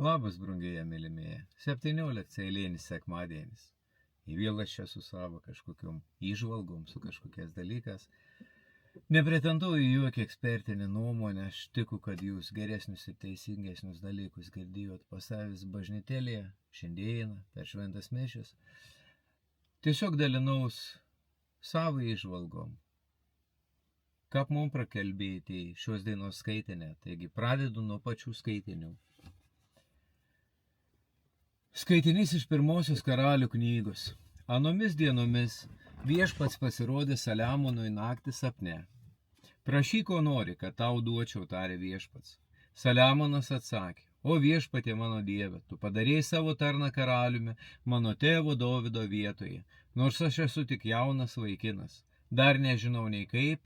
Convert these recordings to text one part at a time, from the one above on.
Labas, brangieji mylimieji. 17 eilinis sekmadienis. Ir vėl aš čia su savo kažkokiom įžvalgom, su kažkokiais dalykas. Nepretenduoju į jokią ekspertinę nuomonę, aš tikiu, kad jūs geresnius ir teisingesnius dalykus girdėjot pas savęs bažnytėlėje, šiandieną, per šventas mišias. Tiesiog dalinaus savo įžvalgom. Kaip mums prakalbėti šios dienos skaitinę, taigi pradedu nuo pačių skaitinių. Skaitinys iš pirmosios Karalių knygos. Anomis dienomis viešpats pasirodė Saliamonui naktį sapne. Prašyk, ko nori, kad tau duočiau, tarė viešpats. Saliamonas atsakė, o viešpatie mano Dieve, tu padarėjai savo tarną karaliumi mano tėvo Dovydo vietoje, nors aš esu tik jaunas vaikinas. Dar nežinau nei kaip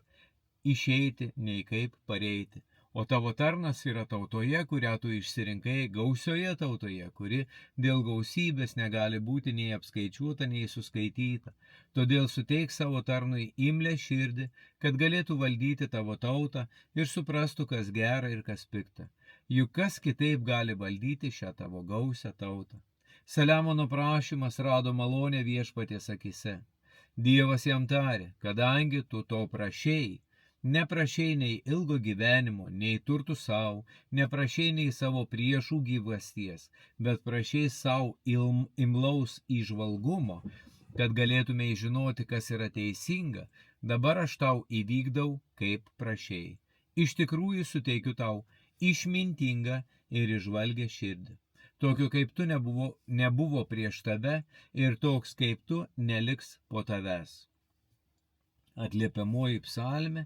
išeiti, nei kaip pareiti. O tavo tarnas yra tautoje, kurią tu išsirinkai, gausioje tautoje, kuri dėl gausybės negali būti nei apskaičiuota, nei suskaityta. Todėl suteik savo tarnui imlią širdį, kad galėtų valdyti tavo tautą ir suprastų, kas gera ir kas pikta. Juk kas kitaip gali valdyti šią tavo gausią tautą. Saliamono prašymas rado malonę viešpaties akise. Dievas jam tarė, kadangi tu to prašėjai, neprašei nei ilgo gyvenimo, nei turtų savo, neprašei nei savo priešų gyvasties, bet prašei savo imlaus įžvalgumo, kad galėtumei žinoti, kas yra teisinga, dabar aš tau įvykdau, kaip prašei. Iš tikrųjų suteikiu tau išmintingą ir išvalgę širdį. Tokio kaip tu nebuvo prieš tave ir toks kaip tu neliks po tavęs. Atliepiamoji psalmė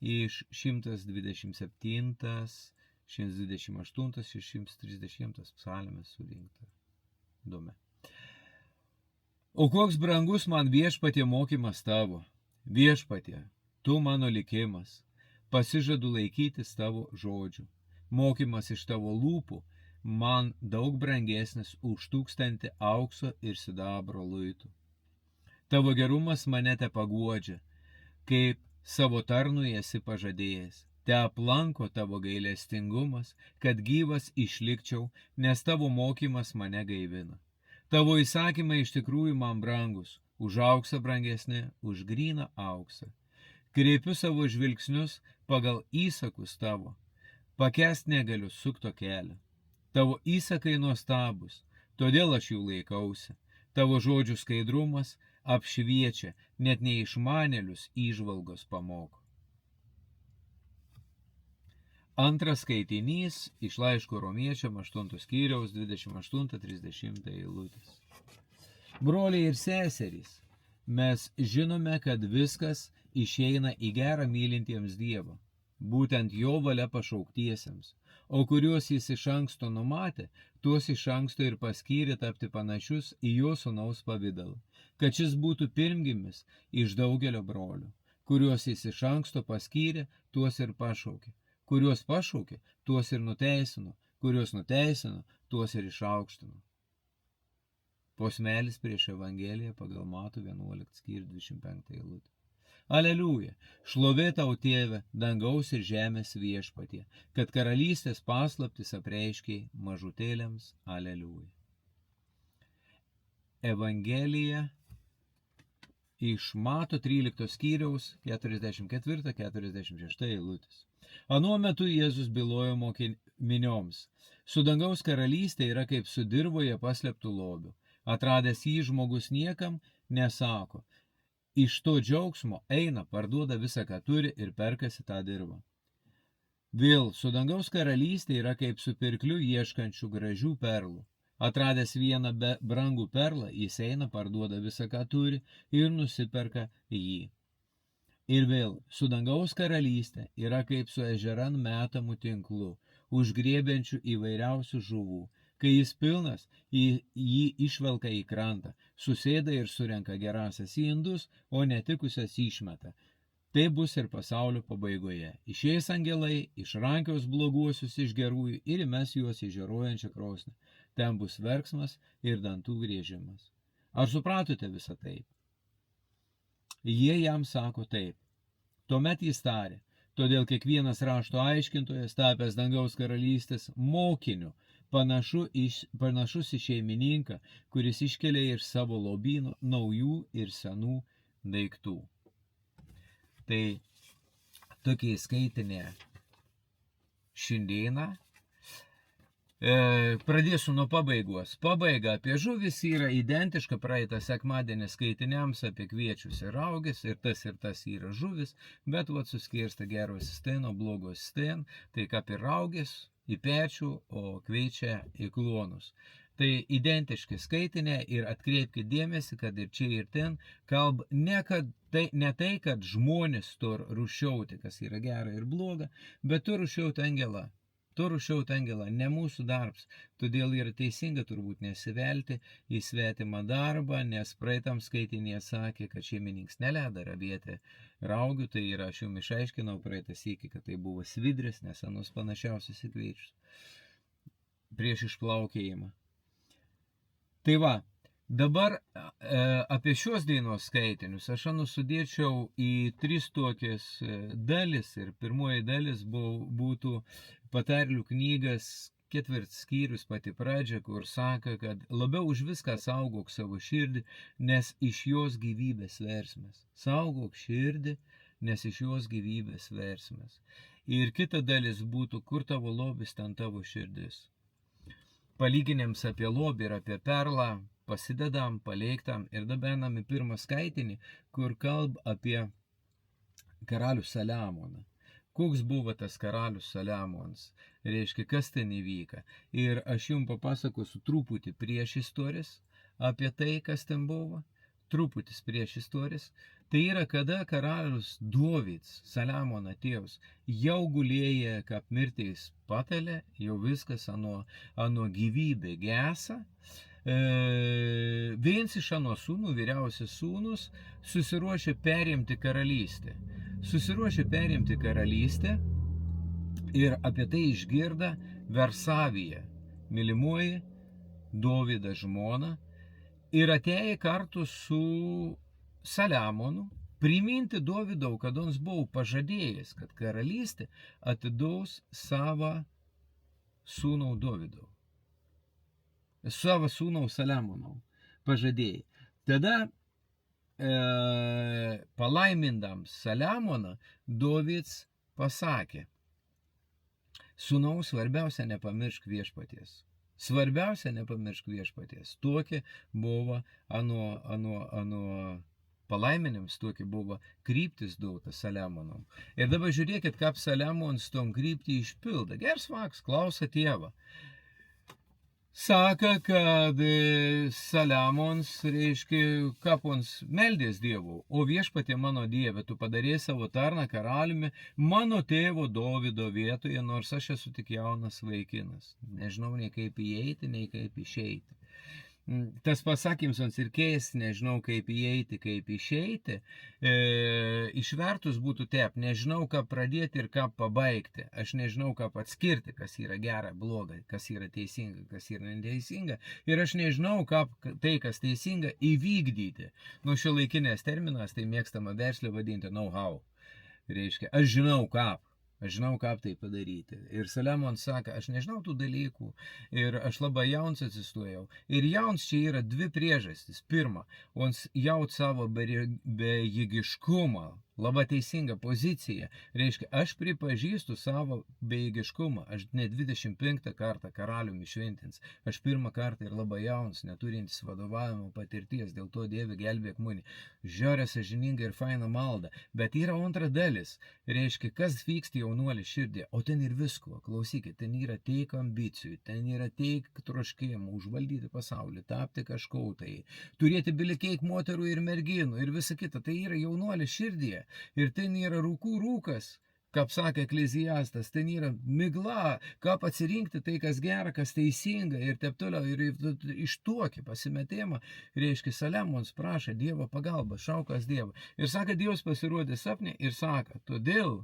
iš 127, 128 ir 130 psalmės surinkta. Įdomi. O koks brangus man viešpatie mokymas tavo. Viešpatie, tu mano likimas. Pasižadu laikytis tavo žodžių. Mokymas iš tavo lūpų man daug brangesnis už 1000 aukso ir sidabro luitų. Tavo gerumas mane te paguodžia, kaip savo tarnui esi pažadėjęs. Te aplanko tavo gailestingumas, kad gyvas išlikčiau, nes tavo mokymas mane gaivina. Tavo įsakymai iš tikrųjų man brangus, už auksą brangesni, už gryną auksą. Kreipiu savo žvilgsnius pagal įsakus tavo. Pakęst negaliu sukto kelio. Tavo įsakai nuostabus, todėl aš jų laikausi. Tavo žodžių skaidrumas apšviečia, net neišmanėlius įžvalgos pamoko. Antras skaitinys iš laiško Romiečiam 8 skyriaus 28-30 eilutės. Broliai ir seserys, mes žinome, kad viskas išeina į gerą mylintiems Dievą, būtent jo valia pašauktiesiems, o kuriuos jis iš anksto numatė, tuos iš anksto ir paskyrė tapti panašius į jo sūnaus pavidalą, kad šis būtų pirmgimis iš daugelio brolių. Kuriuos jis iš anksto paskyrė, tuos ir pašaukė. Kuriuos pašaukė, tuos ir nuteisino. Kuriuos nuteisino, tuos ir išaukštino. Posmelis prieš Evangeliją pagal Matų 11 skyrių 25 eilutė. Aleliuja, šlovė tau Tėve, dangaus ir žemės viešpatie, kad karalystės paslaptis apreiškiai mažutėliams. Aleliuja. Evangelija iš Mato 13 skyriaus 44-46 eilutės. Anuo metu Jėzus bylojo minioms. Su dangaus karalystė yra kaip su dirvoje paslėptų lobių. Atradęs jį žmogus niekam nesako. Iš to džiaugsmo eina, parduoda visą, ką turi ir perkasi tą dirvą. Vėl su dangaus karalystė yra kaip su pirkliu ieškančių gražių perlų. Atradęs vieną brangų perlą, jis eina, parduoda visą, ką turi ir nusiperka jį. Ir vėl su dangaus karalystė yra kaip su ežeran metamų tinklu, užgriebiančių įvairiausių žuvų. Kai jis pilnas, jį išvelka į krantą, susėda ir surenka gerasias į indus, o netikusias išmeta. Tai bus ir pasaulio pabaigoje. Išeis angelai, išrankios bloguosius iš gerųjų ir įmes juos į žėruojančią krosnį. Ten bus verksmas ir dantų griežimas. Ar supratote visą taip? Jie jam sako taip. Tuomet jis tarė, todėl kiekvienas rašto aiškintojas, tapęs dangaus karalystės mokiniu, panašus į šeimininką, kuris iškelia iš savo lobyno naujų ir senų daiktų. Tai tokie skaitinė šiandieną. Pradėsiu nuo pabaigos. Pabaiga apie žuvis yra identiška praeitą sekmadienį skaitiniams apie kviečius ir raugės, ir tas yra žuvis, bet suskirsta geros ten, o blogos ten, tai kaip ir raugės į pečių, o kviečia į klonus. Tai identiški skaitiniai ir atkreipkite dėmesį, kad ir čia ir ten kalba ne tai, kad žmonės tur rušiauti, kas yra gera ir bloga, bet tur rušiauti angelą. Tu rušiauti angelą, ne mūsų darbs, todėl yra teisinga turbūt nesivelti į svetimą darbą, nes praeitam skaitinėje sakė, kad šeimininkas neleda ravėti raugių, tai yra, aš jums išaiškinau praeitą sykį, kad tai buvo svidris, nes anus panašiausius į kviečius prieš išplaukėjimą. Tai va, dabar apie šios dainos skaitinius aš sudėčiau į 3 tokias dalis ir pirmoji dalis būtų Patarlių knygas 4 skyrius pati pradžia, kur sako, kad labiau už viską saugok savo širdį, nes iš jos gyvybės versmės. Saugok širdį, nes iš jos gyvybės versmės. Ir kita dalis būtų, kur tavo lobis, ten tavo širdis. Palyginėms apie lobį ir apie perlą pasidedam, paleiktam ir dabenam į pirmą skaitinį, kur kalb apie karalių Saliamoną. Koks buvo tas karalius Saliamonas, reiškia, kas ten įvyka. Ir aš jums papasakosiu truputį prieš istorijas apie tai, kas ten buvo. Truputis prieš istorijas. Tai yra, kada karalius Dovydas, Saliamono tėvas, jau gulėja kaip mirties patale, jau viskas ano gyvybė gesa. Vienas iš ano sūnų, vyriausias sūnus, susiruošė perimti karalystę. Ir apie tai išgirda Versavija, mylimoji Dovydo žmona, ir atėjo kartu su Saliamonu priminti Dovydau, kad jis buvo pažadėjęs, kad karalystė atidaus savo sūnau Dovydau. Savo sūnau Saliamonau pažadėjai. Tada palaimindams Saliamoną, Dovydas pasakė, sūnau, svarbiausia nepamiršk viešpaties. Svarbiausia nepamiršk viešpaties. Tokia buvo palaiminims, tokia buvo kryptis duota Saliamonam. Ir dabar žiūrėkit, kaip Saliamonas tom kryptį išpilda. Geras vaks, klausia tėvą. Saka, kad Saliamonas, reiškia, kapons meldės Dievu, o viešpatie mano Dieve, tu padarė savo tarną karaliumi mano tėvo Dovydo vietoje, nors aš esu tik jaunas vaikinas. Nežinau nei kaip įeiti, nei kaip išeiti. Tas pasakymas ir keis, nežinau kaip įeiti, kaip išeiti, išvertus būtų taip, nežinau ką pradėti ir ką pabaigti, aš nežinau ką atskirti, kas yra gera, bloga, kas yra teisinga, kas yra neteisinga, ir aš nežinau, ką tai, kas teisinga, įvykdyti. Nu, šiuolaikinės terminas, tai mėgstama verslė vadinti know-how, reiškia, aš žinau kaip tai padaryti. Ir Saliamonas sako, aš nežinau tų dalykų ir aš labai jaunas atsistojau. Ir jaunas čia yra 2 priežastys. Pirma, ons jaut savo bejėgiškumą, labai teisinga pozicija. Reiškia, aš pripažįstu savo bejėgiškumą. Aš ne 25 kartą karaliumi šventins. Aš 1 kartą ir labai jaunas, neturintis vadovavimo patirties. Dėl to Dieve gelbėk mane. Žiaurė sąžininga ir faina malda. Bet yra antra dalis. Reiškia, kas vyksta jaunuolį širdį. O ten ir visko. Klausykit, ten yra teik ambicijų. Ten yra teik troškėjimų. Užvaldyti pasaulį. Tapti kažko tai. Turėti bilikiek moterų ir merginų. Ir visa kita. Tai yra jaunuolį širdį. Ir ten yra rūkas, kaip sakė Ekleziastas, ten yra migla, kaip atsirinkti tai, kas gera, kas teisinga ir taip toliau. Ir iš tokį pasimetimą, reiškia, Saliamonas prašo Dievo pagalbą, šaukas Dievą. Ir sako, Dievas pasirodė sapne ir sako, todėl,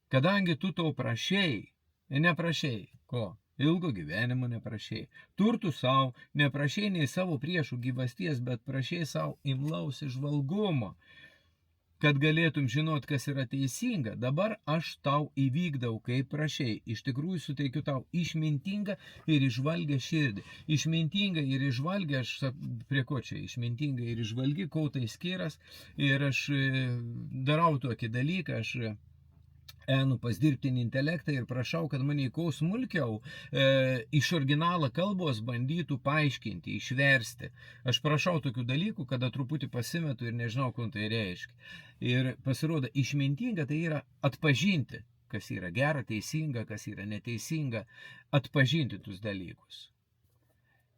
kadangi tu to prašėjai, neprašėjai, ko? Ilgo gyvenimo neprašėjai, turtų savo, neprašėjai nei savo priešų gyvasties, bet prašėjai savo imlaus įžvalgumo. kad galėtum žinot, kas yra teisinga, dabar aš tau įvykdau, kaip prašei. Iš tikrųjų suteikiu tau išmintingą ir išvalgę širdį. Išmintingą ir išvalgę, prie ko čia? Išmintingą ir išvalgį, kol tai skiras. Ir aš darau tokį dalyką, aš einu pas dirbtinį intelektą ir prašau, kad mane kuo smulkiau iš originalą kalbos bandytų paaiškinti, išversti. Aš prašau tokių dalykų, kada truputį pasimetu ir nežinau, ką tai reiškia. Ir pasirodo, išmintinga tai yra atpažinti, kas yra gera, teisinga, kas yra neteisinga, atpažinti tuos dalykus.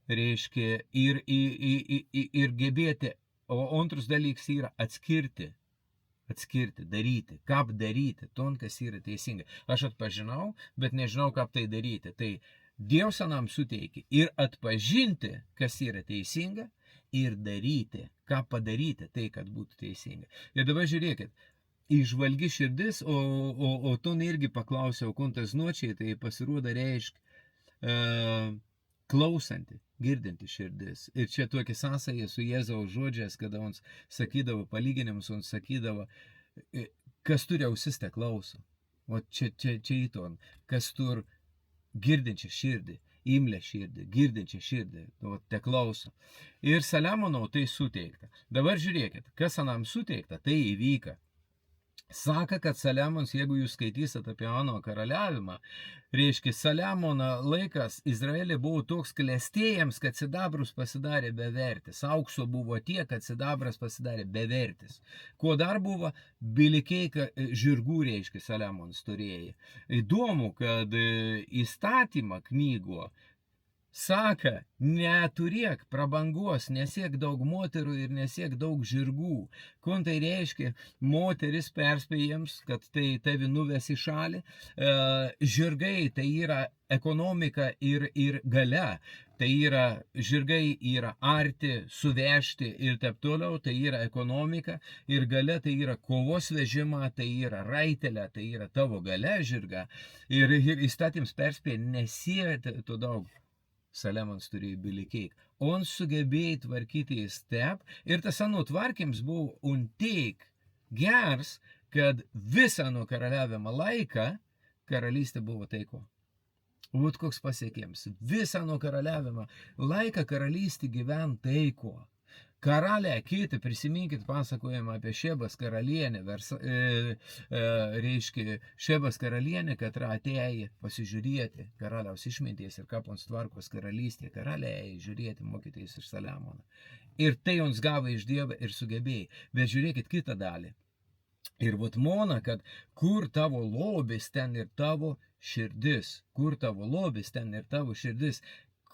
Reiškia ir gebėti, o antras dalykas yra atskirti, daryti, kaip daryti, ton, kas yra teisinga. Aš atpažinau, bet nežinau, kaip tai daryti. Tai Dievas anam suteikia ir atpažinti, kas yra teisinga, ir daryti, ką padaryti, tai, kad būtų teisinga. Ir dabar žiūrėkit, išvalgi širdis, o ton irgi paklausiau, kontas nuočiai, tai pasirodo reiškia klausanti, girdinti širdis. Ir čia tokia sąsaja su Jėzaus žodžiais, kada ons sakydavo palyginimus, ons sakydavo, kas turi ausis, te klauso. O čia įton, kas turi girdinčią širdį, imlę širdį, girdinčią širdį, o te klauso. Ir Saliamono tai suteikta. Dabar žiūrėkit, kas anam suteikta, tai įvyka. Saka, kad Saliamonas, jeigu jūs skaitysit apie Ano karaliavimą, reiškia, Saliamono laikas Izraelė buvo toks klestėjams, kad sidabrus pasidarė bevertis. Aukso buvo tiek, kad sidabras pasidarė bevertis. Ko dar buvo? Bilikiai žirgų, reiškia, Saliamonas turėjo. Įdomu, kad įstatymą knygo saka, neturėk prabangos, nesiek daug moterų ir nesiek daug žirgų. Kon tai reiškia, moteris perspėjams, kad tai tavi nuves į šalį. Žirgai tai yra ekonomika ir galia. Tai yra, žirgai yra arti, suvežti ir taip toliau, tai yra ekonomika. Ir galia tai yra kovos vežimą, tai yra raitelė, tai yra tavo galia žirga. Ir įstatyms perspėja, nesiekti to daug. Saliamonas turėjo bilikiai. On sugebėjo tvarkyti į step ir tas anų tvarkims buvo unteik gers, kad visą nuo karaliavimo laiką karalystė buvo taiko. Vat koks pasiekėms. Visą nuo karaliavimo laiką karalystė gyvent taiko. Karalė Akitė, prisiminkit pasakojimą apie Šebas karalienę, reiškia Šebas karalienė, kad atėjo pasižiūrėti karaliaus išminties ir kaip ons tvarkos karalystė. Karalė ėjo žiūrėti, mokytis iš Saliamono. Ir tai ons gavo iš Dievo ir sugebėjo. Bet žiūrėkit kitą dalį. Ir vat mona, kad kur tavo lobis, ten ir tavo širdis. Kur tavo lobis, ten ir tavo širdis.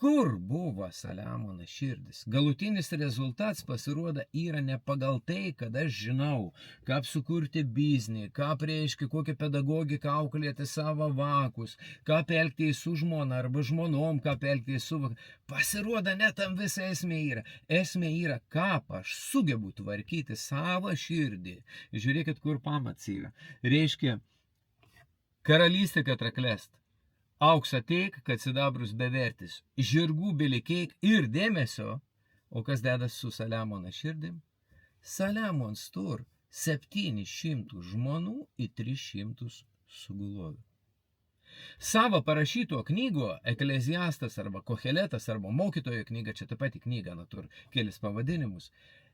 Kur buvo Saliamono širdis? Galutinis rezultats pasirodo yra ne pagal tai, kad aš žinau, kaip sukurti biznį, kaip reiškia, kokią pedagogiką auklėti savo vakus, kaip elgtis su žmona arba žmonom, kaip elgtis su vakus. Pasirodo, net tam visa esmė yra. Esmė yra, kaip aš sugebu tvarkyti savo širdį. Žiūrėkit, kur pamats yra. Reiškia, karalystė, kad raklest. Auksą teik, kad sidabrus bevertis, žirgų bilikiek ir dėmesio, o kas dedas su Saliamono širdim? Saliamons tur 700 žmonų į 300 sugulovių. Savo parašyto knygo, Ekleziastas arba Koheletas arba mokytojo knyga, čia ta pati knyga, tur kelis pavadinimus,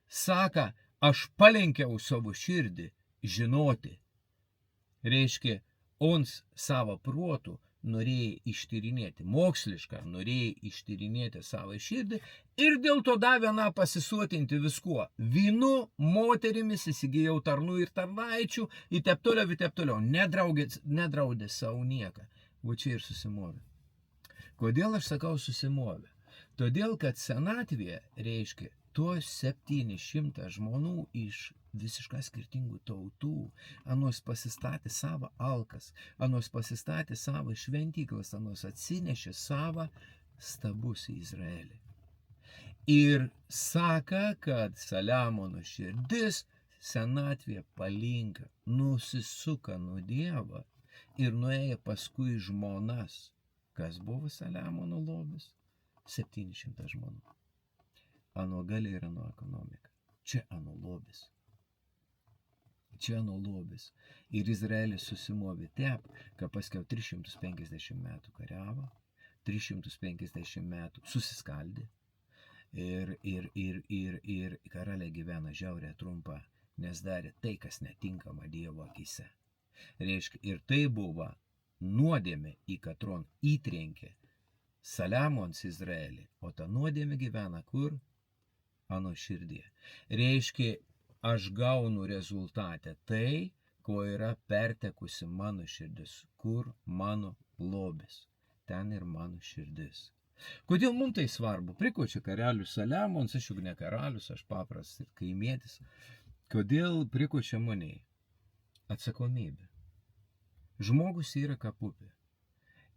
saka, aš palenkiau savo širdį žinoti. Reiškia, ons savo protų norėjai ištyrinėti, mokslišką norėjai ištyrinėti savo širdį ir dėl to davė pasisuotinti viskuo. Vynu, moterimis, įsigijau tarnų ir tarnaičių, į taip toliau, nedraudė savo nieką. O čia ir susimovė. Kodėl aš sakau susimovė? Todėl, kad senatvėje reiškia tuos 700 žmonių iš visiškai skirtingų tautų, anos pasistatė savo alkas, anos pasistatė savo šventyklas, anos atsinešė savo stabus į Izraelį. Ir saka, kad Saliamono širdis senatvėje palinka, nusisuka nuo Dievo ir nuėjo paskui žmonas. Kas buvo Saliamono lobis? 700 žmonių. Ano galia ir ano ekonomika. Čia ano lobis. Čia nuo lobis. Ir Izraelis susimovė taip, kad paskiau 350 metų kariavo, 350 metų susiskaldė. Ir karaliai gyvena žiauriai trumpą, nes darė tai, kas netinkama Dievo akise. Reiškia, ir tai buvo nuodėmė, į katron įtrenkė Saliamons Izraelį, o ta nuodėmė gyvena kur? Ano širdie. Reiškia, aš gaunu rezultatę tai, ko yra pertekusi mano širdis, kur mano lobis, ten ir mano širdis. Kodėl mums tai svarbu? Prikočia karalius Saliamons, aš juk ne karalius, aš paprastas kaimietis. Kodėl prikočia maniai? Atsakomybė. Žmogus yra kapupė.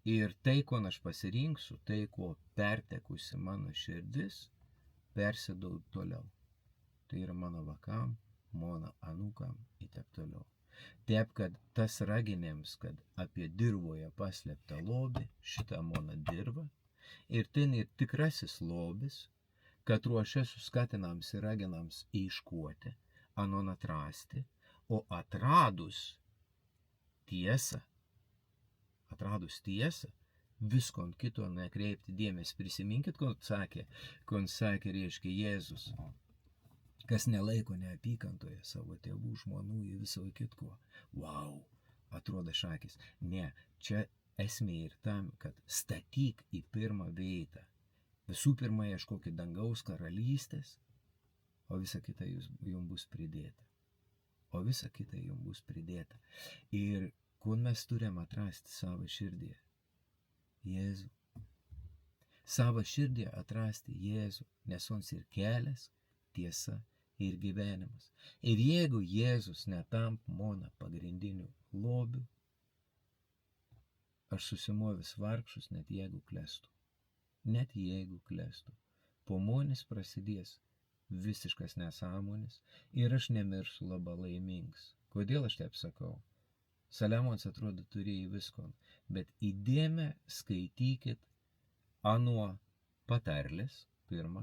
Ir tai, ko aš pasirinksiu, tai, ko pertekusi mano širdis, persidaug toliau. Tai yra mano vakam, mano anūkam ir taip toliau. Taip, kad tas raginėms, kad apie dirvoje paslėptą lobį, šitą mano dirvą, ir ten ir tikrasis lobis, kad ruošia suskatinams ir raginams iškuoti, anon atrasti, o atradus tiesą, visko ant kito nekreipti dėmesį. Prisiminkit, ko sakė, reiškia Jėzus, kas nelaiko neapykantoje savo tėvų, žmonų ir viso kitko. Wow, atrodo šakis. Ne, čia esmė ir tam, kad statyk į pirmą vietą. Visų pirma, ieškokit dangaus karalystės, o visa kita jums bus pridėta. Ir kur mes turim atrasti savo širdį? Jėzų. Savo širdį atrasti Jėzų, nes ons ir kelias, tiesa ir gyvenimas. Ir jeigu Jėzus netamp mano pagrindiniu lobiu, aš susimovęs vargšus, net jeigu klestu. Po manęs prasidės visiškas nesąmonis ir aš nemirsiu labai laimingas. Kodėl aš taip sakau? Saliamons atrodo turėjo visko, bet įdėmę skaitykit anuo patarlės, pirmą.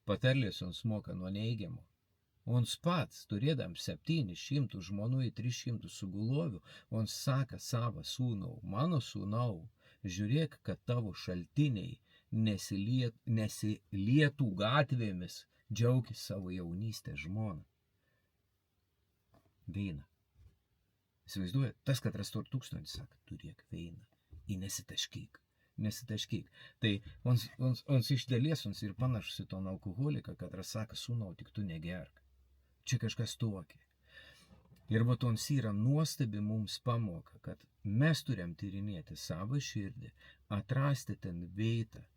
Patarlės ons moka nuo neigiamo. Ons pats, turėdam 700 žmonų į 300 sugulovių, ons saka savo sūnau, mano sūnau, žiūrėk, kad tavo šaltiniai nesilietų gatvėmis, džiaukis savo jaunystę žmoną. Veina. Įsivaizduoja, tas, kad rastor 1000, sako, turėk veiną, į nesitaškyk. Tai ons iš dalies ons ir panašus į ton alkoholiką, kad sako, sūnau, tik tu negerk. Čia kažkas tokio. Ir vat ons yra nuostabi mums pamoka, kad mes turim tyrinėti savo širdį, atrasti ten vietą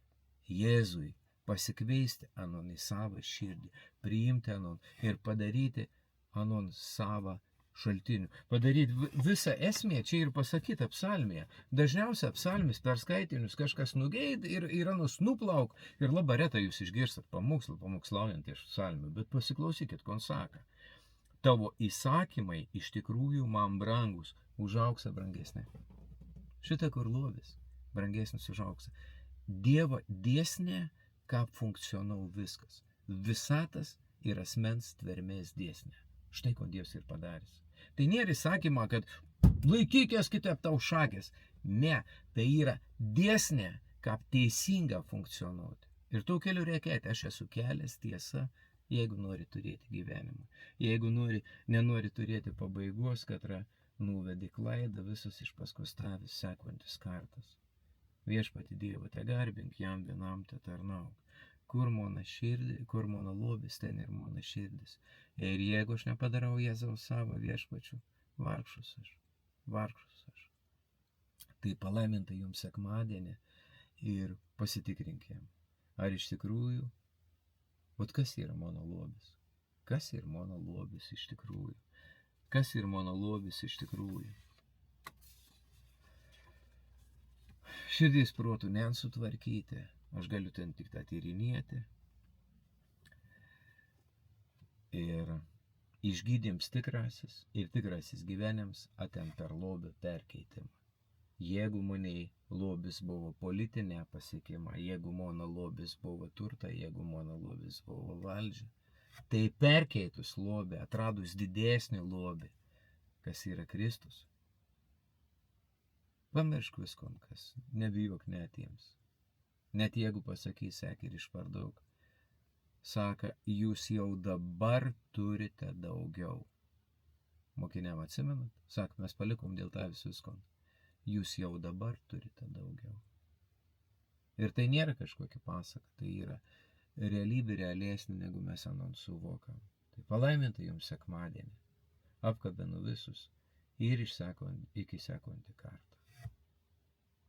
Jėzui, pasikveisti anon į savo širdį, priimti anon ir padaryti anon savo šaltinių. Padaryti visą esmę, čia ir pasakyta psalmėje. Dažniausiai psalmės per skaitinius kažkas nugeid ir anos nuplauk ir labai retai jūs išgirstat pamokslaujant iš psalmių, bet pasiklausykit, kon saka. Tavo įsakymai iš tikrųjų man brangus, už auksą brangesnė. Šitą kur lobis, brangesnis už auksą. Dievo dėsnė, ką funkcionau viskas. Visatas ir asmens tvermės dėsnė. Štai ko Dievas ir padarys. Tai nėra įsakymą, kad laikykės kitaip tau šakės. Ne, tai yra dėsnė, kaip teisinga funkcionuoti. Ir tų kelių reikėti, aš esu kelias, tiesa, jeigu nori turėti gyvenimą. Jeigu nenori turėti pabaigos, kad nuvedi klaidą, visus iš paskos tavęs sekantis kartas. Viešpatį Dievą te garbink, jam vienam te tarnauk. Kur mano širdį, kur mano lobis, ten ir mano širdis. Ir jeigu aš nepadarau Jėzaus savo viešpačių, vargšus aš. Tai palaiminta jums sekmadienį ir pasitikrinkim, ar iš tikrųjų, kas yra mano lobis? Kas yra mano lobis iš tikrųjų? Kas yra mano lobis iš tikrųjų? Širdys protų nesutvarkyti. Aš galiu ten tik tą tyrinėti. Ir išgydyms tikrasis ir tikrasis gyvenims atem per lobio perkeitimą. Jeigu maniai lobis buvo politinė pasiekima, jeigu mano lobis buvo turta, jeigu mano lobis buvo valdžia, tai perkeitus lobį, atradus didesnį lobį, kas yra Kristus. Pamiršk viskon, kas, nebijok net jiems. Net jeigu pasakys, sek ir išpardauk. Saka, jūs jau dabar turite daugiau. Mokiniam atsimenat? Sak, mes palikom dėl tavęs viskon. Jūs jau dabar turite daugiau. Ir tai nėra kažkokia pasaka, tai yra realybė realesnė, negu mes anon suvokam. Tai palaiminta jums sekmadienį. Apkabinu visus ir iki sekantį kartą.